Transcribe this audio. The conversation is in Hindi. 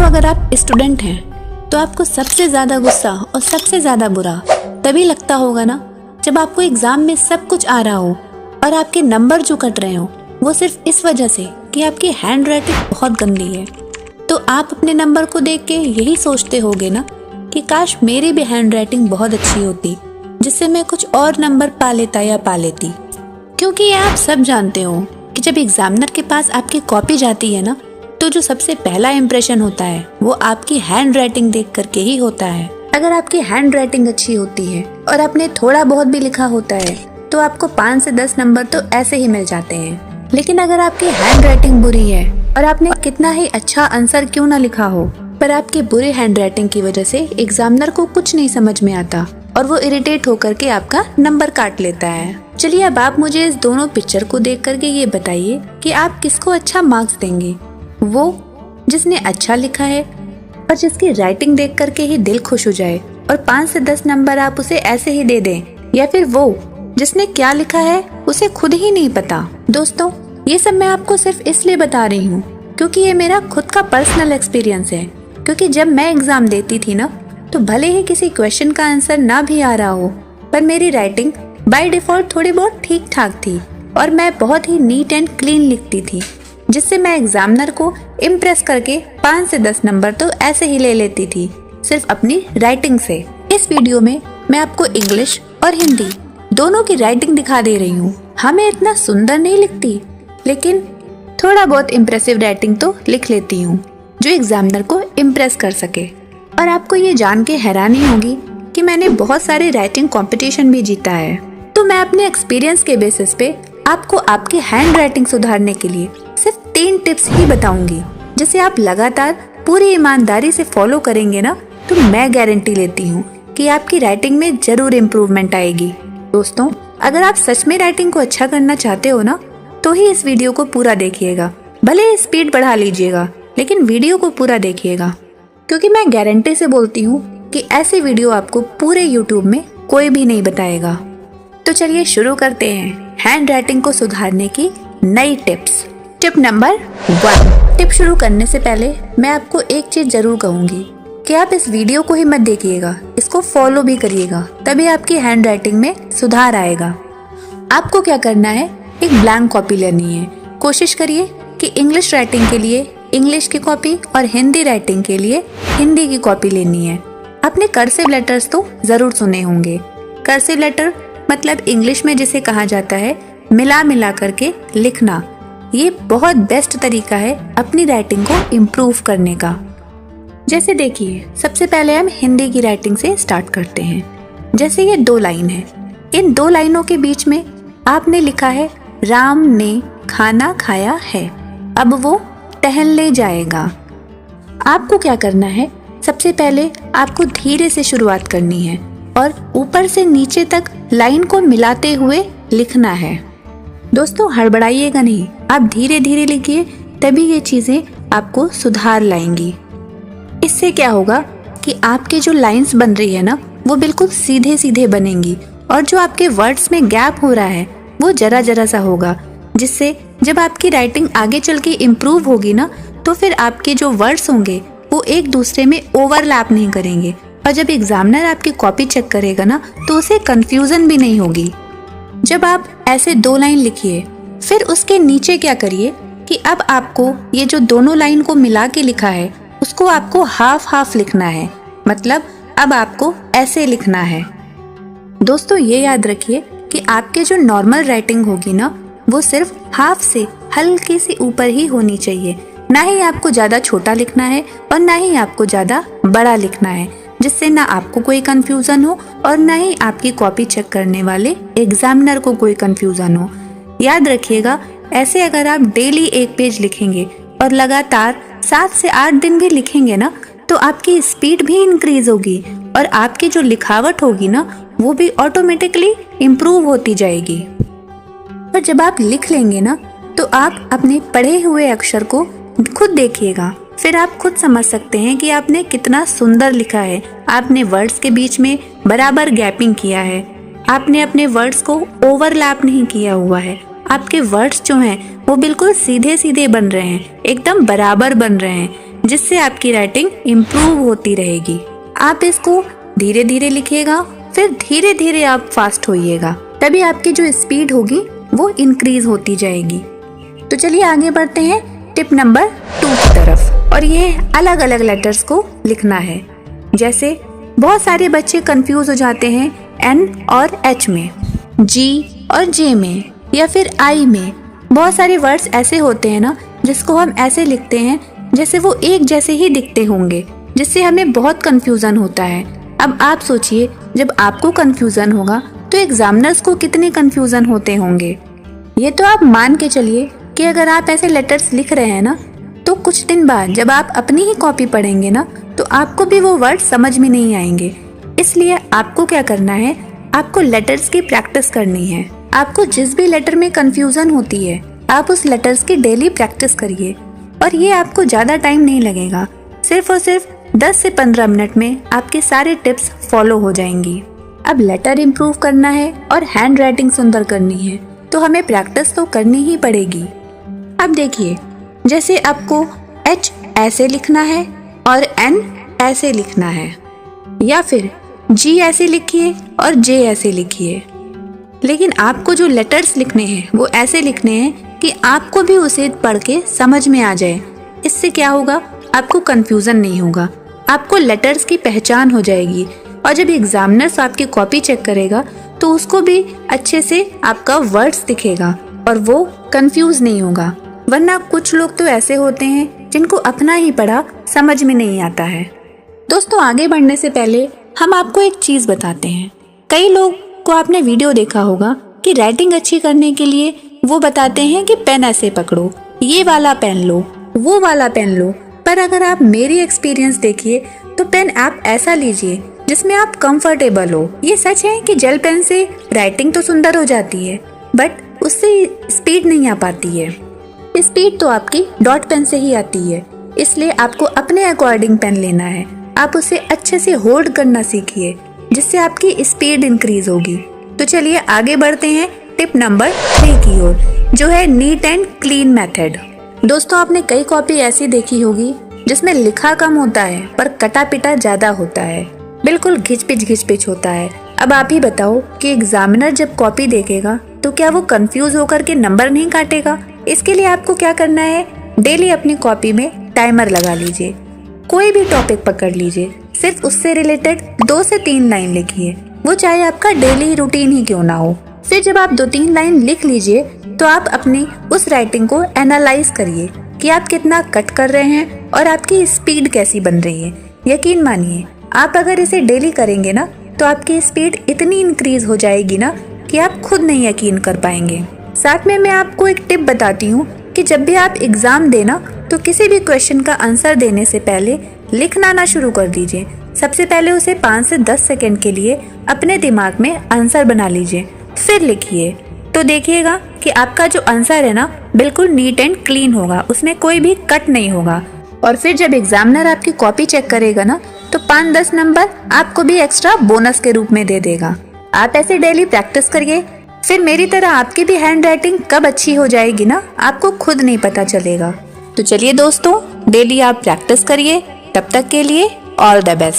दोस्तों, अगर आप स्टूडेंट हैं तो आपको सबसे ज़्यादा गुस्सा और सबसे ज़्यादा बुरा तभी लगता होगा ना, जब आपको एग्ज़ाम में सब कुछ आ रहा हो और आपके नंबर जो कट रहे हो वो सिर्फ इस वजह से कि आपकी हैंड राइटिंग बहुत गंदी है। तो आप अपने नंबर को देख के यही सोचते होगे ना कि काश मेरी भी हैंड राइटिंग बहुत अच्छी होती, जिससे मैं कुछ और नंबर पा लेता या पा लेती। क्योंकि ये आप सब जानते हो कि जब एग्जामिनर के पास आपकी कॉपी जाती है ना, तो जो सबसे पहला इम्प्रेशन होता है वो आपकी हैंड राइटिंग देख करके ही होता है। अगर आपकी हैंड राइटिंग अच्छी होती है और आपने थोड़ा बहुत भी लिखा होता है तो आपको 5 से 10 नंबर तो ऐसे ही मिल जाते हैं। लेकिन अगर आपकी हैंड राइटिंग बुरी है और आपने कितना ही अच्छा आंसर क्यों ना लिखा हो, पर आपकी बुरी हैंड राइटिंग की वजह से एग्जामिनर को कुछ नहीं समझ में आता और वो इरिटेट होकर के आपका नंबर काट लेता है। चलिए अब आप मुझे इस दोनों पिक्चर को देख करके ये बताइए कि आप किसको अच्छा मार्क्स देंगे, वो जिसने अच्छा लिखा है और जिसकी राइटिंग देख करके ही दिल खुश हो जाए और 5 से 10 नंबर आप उसे ऐसे ही दे दें, या फिर वो जिसने क्या लिखा है उसे खुद ही नहीं पता। दोस्तों, ये सब मैं आपको सिर्फ इसलिए बता रही हूँ क्योंकि ये मेरा खुद का पर्सनल एक्सपीरियंस है। क्योंकि जब मैं एग्जाम देती थी ना, तो भले ही किसी क्वेश्चन का आंसर ना भी आ रहा हो, पर मेरी राइटिंग बाय डिफॉल्ट थोड़ी बहुत ठीक ठाक थी और मैं बहुत ही नीट एंड क्लीन लिखती थी, जिससे मैं एग्जामिनर को इम्प्रेस करके 5 से 10 नंबर तो ऐसे ही ले लेती थी, सिर्फ अपनी राइटिंग से। इस वीडियो में मैं आपको इंग्लिश और हिंदी दोनों की राइटिंग दिखा दे रही हूँ। हमें इतना सुंदर नहीं लिखती, लेकिन थोड़ा बहुत इम्प्रेसिव राइटिंग तो लिख लेती हूँ जो एग्जामिनर को इम्प्रेस कर सके। और आपको ये जान के हैरानी होगी कि मैंने बहुत सारे राइटिंग कंपटीशन भी जीता है। तो मैं अपने एक्सपीरियंस के बेसिस पे आपको आपकी हैंड राइटिंग सुधारने के लिए सिर्फ 3 टिप्स ही बताऊंगी, जिसे आप लगातार पूरी ईमानदारी से फॉलो करेंगे ना, तो मैं गारंटी लेती हूँ कि आपकी राइटिंग में जरूर इम्प्रूवमेंट आएगी। दोस्तों, अगर आप सच में राइटिंग को अच्छा करना चाहते हो ना, तो ही इस वीडियो को पूरा देखिएगा। भले स्पीड बढ़ा लीजिएगा, लेकिन वीडियो को पूरा देखिएगा, क्योंकि मैं गारंटी से बोलती हूँ कि ऐसी वीडियो आपको पूरे यूट्यूब में कोई भी नहीं बताएगा। तो चलिए शुरू करते हैं हैंड राइटिंग को सुधारने की नई टिप्स। Tip number 1। टिप शुरू करने से पहले मैं आपको एक चीज जरूर कहूंगी कि आप इस वीडियो को ही मत देखिएगा, इसको फॉलो भी करिएगा, तभी आपकी हैंड राइटिंग में सुधार आएगा। आपको क्या करना है, एक ब्लैंक कॉपी लेनी है। कोशिश करिए कि इंग्लिश राइटिंग के लिए इंग्लिश की कॉपी और हिंदी राइटिंग के लिए हिंदी की कॉपी लेनी है। आपने कर्सिव लेटर्स तो जरूर सुने होंगे। कर्सिव लेटर मतलब इंग्लिश में जिसे कहा जाता है मिला मिला करके लिखना। ये बहुत बेस्ट तरीका है अपनी राइटिंग को इम्प्रूव करने का। जैसे देखिए, सबसे पहले हम हिंदी की राइटिंग से स्टार्ट करते हैं। जैसे ये 2 लाइन है, इन 2 लाइनों के बीच में आपने लिखा है राम ने खाना खाया है, अब वो टहलने जाएगा। आपको क्या करना है, सबसे पहले आपको धीरे से शुरुआत करनी है और ऊपर से नीचे तक लाइन को मिलाते हुए लिखना है। दोस्तों, हड़बड़ाइएगा नहीं, आप धीरे धीरे लिखिए, तभी ये चीजें आपको सुधार लाएंगी। इससे क्या होगा कि आपके जो लाइंस बन रही है ना, वो बिल्कुल सीधे सीधे बनेंगी और जो आपके वर्ड्स में गैप हो रहा है वो जरा जरा सा होगा, जिससे जब आपकी राइटिंग आगे चल के इम्प्रूव होगी ना, तो फिर आपके जो वर्ड्स होंगे वो एक दूसरे में ओवरलैप नहीं करेंगे और जब एग्जामिनर आपकी कॉपी चेक करेगा ना, तो उसे कंफ्यूजन भी नहीं होगी। जब आप ऐसे 2 लाइन लिखिए, फिर उसके नीचे क्या करिए कि अब आपको ये जो दोनों लाइन को मिला के लिखा है उसको आपको हाफ हाफ लिखना है, मतलब अब आपको ऐसे लिखना है। दोस्तों, ये याद रखिए कि आपके जो नॉर्मल राइटिंग होगी ना, वो सिर्फ हाफ से हल्के से ऊपर ही होनी चाहिए। ना ही आपको ज्यादा छोटा लिखना है और ना ही आपको ज्यादा बड़ा लिखना है, जिससे ना आपको कोई कंफ्यूजन हो और ना ही आपकी कॉपी चेक करने वाले एग्जामिनर को कोई कंफ्यूजन हो। याद रखिएगा, ऐसे अगर आप डेली 1 पेज लिखेंगे और लगातार 7 से 8 दिन भी लिखेंगे ना, तो आपकी स्पीड भी इंक्रीज होगी और आपकी जो लिखावट होगी ना, वो भी ऑटोमेटिकली इम्प्रूव होती जाएगी। और जब आप लिख लेंगे ना, तो आप अपने पढ़े हुए अक्षर को खुद देखिएगा, फिर आप खुद समझ सकते हैं कि आपने कितना सुंदर लिखा है। आपने वर्ड्स के बीच में बराबर गैपिंग किया है, आपने अपने वर्ड्स को ओवरलैप नहीं किया हुआ है, आपके वर्ड्स जो हैं वो बिल्कुल सीधे सीधे बन रहे हैं, एकदम बराबर बन रहे हैं। जिससे आपकी राइटिंग इम्प्रूव होती रहेगी। आप इसको धीरे धीरे लिखिएगा, फिर धीरे धीरे आप फास्ट होइएगा, तभी आपकी जो स्पीड होगी वो इंक्रीज होती जाएगी। तो चलिए आगे बढ़ते हैं टिप नंबर 2 की तरफ। और ये अलग अलग लेटर्स को लिखना है। जैसे बहुत सारे बच्चे कंफ्यूज हो जाते हैं N और H में, G और J में, या फिर I में। बहुत सारे वर्ड्स ऐसे होते हैं ना जिसको हम ऐसे लिखते हैं जैसे वो एक जैसे ही दिखते होंगे, जिससे हमें बहुत कंफ्यूजन होता है। अब आप सोचिए, जब आपको कंफ्यूजन होगा तो एग्जामिनर्स को कितने कंफ्यूजन होते होंगे। ये तो आप मान के चलिए कि अगर आप ऐसे लेटर्स लिख रहे हैं ना, तो कुछ दिन बाद जब आप अपनी ही कॉपी पढ़ेंगे ना, तो आपको भी वो वर्ड समझ में नहीं आएंगे। इसलिए आपको क्या करना है, आपको लेटर्स की प्रैक्टिस करनी है। आपको जिस भी लेटर में कंफ्यूजन होती है, आप उस लेटर्स की डेली प्रैक्टिस करिए, और ये आपको ज्यादा टाइम नहीं लगेगा। सिर्फ और सिर्फ 10 से 15 मिनट में आपके सारे टिप्स फॉलो हो जाएंगी। अब लेटर इम्प्रूव करना है और हैंड राइटिंग सुंदर करनी है, तो हमें प्रैक्टिस तो करनी ही पड़ेगी। अब देखिए, जैसे आपको H ऐसे लिखना है और N ऐसे लिखना है, या फिर G ऐसे लिखिए और J ऐसे लिखिए। लेकिन आपको जो लेटर्स लिखने हैं वो ऐसे लिखने हैं कि आपको भी उसे पढ़ के समझ में आ जाए। इससे क्या होगा, आपको कंफ्यूजन नहीं होगा, आपको लेटर्स की पहचान हो जाएगी, और जब एग्जामिनर्स आपकी कॉपी चेक करेगा तो उसको भी अच्छे से आपका वर्ड्स दिखेगा और वो कंफ्यूज नहीं होगा। वरना कुछ लोग तो ऐसे होते हैं जिनको अपना ही पढ़ा समझ में नहीं आता है। दोस्तों, आगे बढ़ने से पहले हम आपको एक चीज बताते हैं। कई लोग को आपने वीडियो देखा होगा कि राइटिंग अच्छी करने के लिए वो बताते हैं कि पेन ऐसे पकड़ो, ये वाला पेन लो, वो वाला पेन लो। पर अगर आप मेरी एक्सपीरियंस देखिए तो पेन आप ऐसा लीजिए जिसमें आप कंफर्टेबल हो। ये सच है कि जेल पेन से राइटिंग तो सुंदर हो जाती है, बट उससे स्पीड नहीं आ पाती है। स्पीड तो आपकी डॉट पेन से ही आती है। इसलिए आपको अपने अकॉर्डिंग पेन लेना है। आप उसे अच्छे से होल्ड करना सीखिए, जिससे आपकी स्पीड इंक्रीज होगी। तो चलिए आगे बढ़ते हैं टिप नंबर 3 की ओर, जो है नीट एंड क्लीन मेथड। दोस्तों, आपने कई कॉपी ऐसी देखी होगी जिसमें लिखा कम होता है पर कटा पिटा ज्यादा होता है, बिल्कुल घिच-पिच होता है। अब आप ही बताओ कि एग्जामिनर जब कॉपी देखेगा तो क्या वो कंफ्यूज होकर के नंबर नहीं काटेगा। इसके लिए आपको क्या करना है, डेली अपनी कॉपी में टाइमर लगा लीजिए। कोई भी टॉपिक पकड़ लीजिए, सिर्फ उससे रिलेटेड 2 से 3 लाइन लिखिए, वो चाहे आपका डेली रूटीन ही क्यों ना हो। फिर जब आप 2-3 लाइन लिख लीजिए तो आप अपनी उस राइटिंग को एनालाइज करिए कि आप कितना कट कर रहे हैं और आपकी स्पीड कैसी बन रही है। यकीन मानिए, आप अगर इसे डेली करेंगे ना तो आपकी स्पीड इतनी इंक्रीज हो जाएगी ना कि आप खुद नहीं यकीन कर पाएंगे। साथ में मैं आपको एक टिप बताती हूँ कि जब भी आप एग्जाम देना तो किसी भी क्वेश्चन का आंसर देने से पहले लिखना ना शुरू कर दीजिए। सबसे पहले उसे 5 से 10 सेकंड के लिए अपने दिमाग में आंसर बना लीजिए, फिर लिखिए। तो देखिएगा कि आपका जो आंसर है ना बिल्कुल नीट एंड क्लीन होगा, उसमें कोई भी कट नहीं होगा। और फिर जब एग्जामिनर आपकी कॉपी चेक करेगा ना तो 5-10 नंबर आपको भी एक्स्ट्रा बोनस के रूप में दे देगा। आप ऐसे डेली प्रैक्टिस करिए, फिर मेरी तरह आपकी भी हैंड राइटिंग कब अच्छी हो जाएगी ना आपको खुद नहीं पता चलेगा। तो चलिए दोस्तों, डेली आप प्रैक्टिस करिए। तब तक के लिए ऑल द बेस्ट।